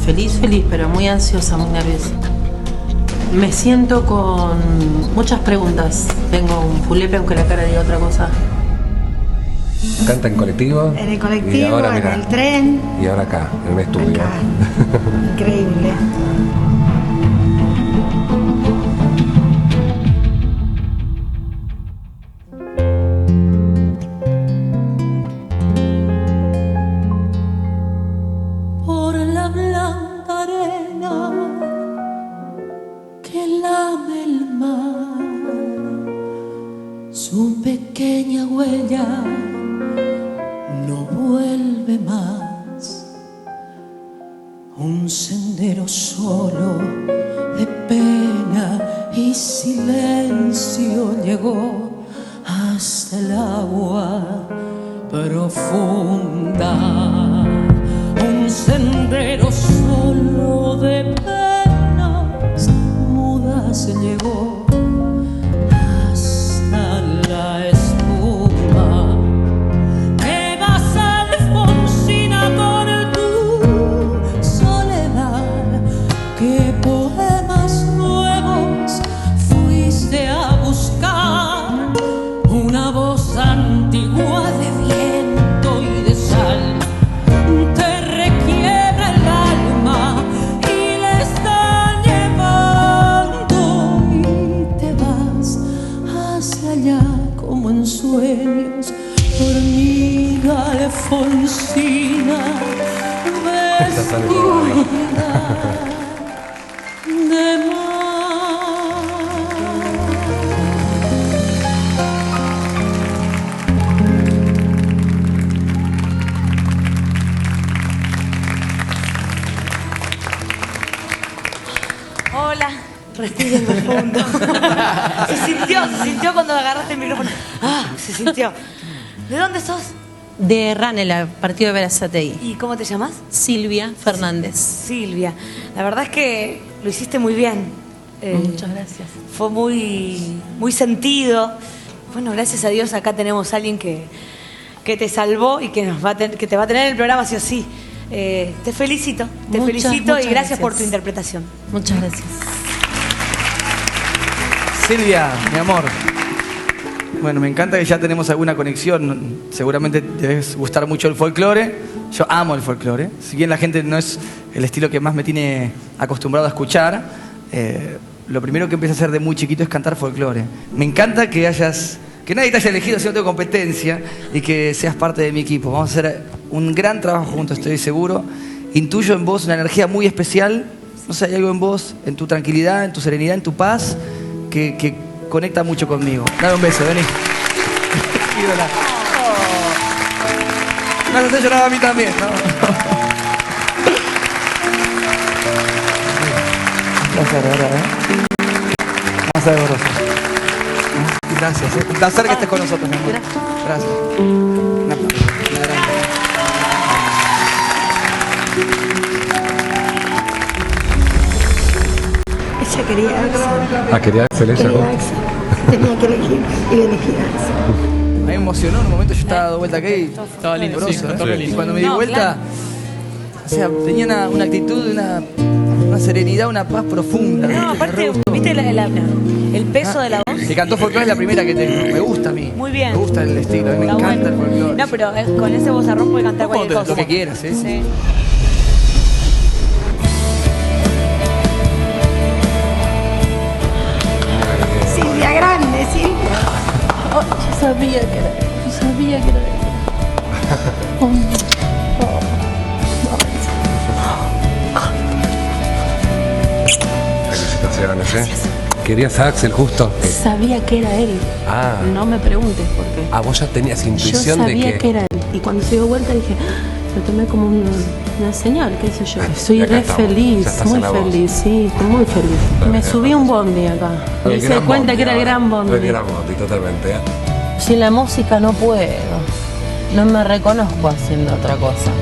feliz, pero muy ansiosa, muy nerviosa. Me siento con muchas preguntas. Tengo un julepe, aunque la cara diga otra cosa. Canta en colectivo. En el colectivo, ahora, en el tren. Y ahora acá, en el estudio. Acá. Increíble. Por la blanda arena que lame el mar, su pequeña huella no vuelve más. Un sendero solo de pena y silencio llegó hasta el agua profunda. Un sendero solo de penas mudas llegó hasta la espuma. Te vas, Alfonsina, con tu soledad. ¿Qué poemas nuevos fuiste a buscar? Una voz antigua de viento y de sal te requiebra el alma y le está llevando, y te vas hacia allá como en sueños. Dormida Alfonsina, vestida de mar. Hola. Respira profundo. Se sintió cuando agarraste el micrófono. Ah, se sintió. ¿De dónde sos? De Ranela, partido de Berazategui. ¿Y cómo te llamas? Silvia Fernández. Silvia. La verdad es que lo hiciste muy bien. Muchas gracias. Fue muy sentido. Bueno, gracias a Dios acá tenemos a alguien que te salvó y que te va a tener en el programa sí o sí. Te felicito y gracias por tu interpretación. Muchas gracias. Silvia, mi amor. Bueno, me encanta que ya tenemos alguna conexión. Seguramente te debes gustar mucho el folclore. Yo amo el folclore. Si bien la gente no es el estilo que más me tiene acostumbrado a escuchar, lo primero que empecé a hacer de muy chiquito es cantar folclore. Me encanta que nadie te haya elegido si no tengo competencia y que seas parte de mi equipo. Vamos a hacer un gran trabajo juntos, estoy seguro. Intuyo en vos una energía muy especial. No sé, hay algo en vos, en tu tranquilidad, en tu serenidad, en tu paz, que conecta mucho conmigo. Dame un beso, vení. Ídola. Me has hecho llorar a mí también, ¿no? Gracias, de verdad, Vamos a ver, Rosa. Gracias, un placer que estés con nosotros, mi amor. Gracias. Un aplauso. Ella quería a Axel. Ah, quería Axel ella. Quería a Axel. Tenía que elegir y elegí a Axel. A mí me emocionó en un momento, yo estaba dando vuelta acá y estaba lindo, sí, Y cuando me di vuelta, o sea, tenía una actitud, una serenidad, una paz profunda. No, aparte, ¿viste el peso de la voz? Que cantó folclore es la primera que tengo. Me gusta a mí. Muy bien. Me gusta el estilo, a mí me Está encanta bueno. el folclore. No, pero con ese vozarrón puede cantar cualquier cosa. Lo que quieras, ¿sí? Sí. Silvia Grande, Silvia. Oh, yo sabía que era ella. Felicitaciones, ¿Querías a Axel justo? Sabía que era él. Ah. No me preguntes por qué. Ah, vos ya tenías intuición yo de sabía que era él. Y cuando se dio vuelta dije, lo tomé como una señal, qué sé yo. Soy y acá re estamos. feliz, Ya estás muy en la voz. feliz, sí, estoy muy feliz. Me subí un bondi acá. Me hice cuenta que era el gran bondi. El gran bondi, totalmente. Sin la música no puedo. No me reconozco haciendo otra cosa.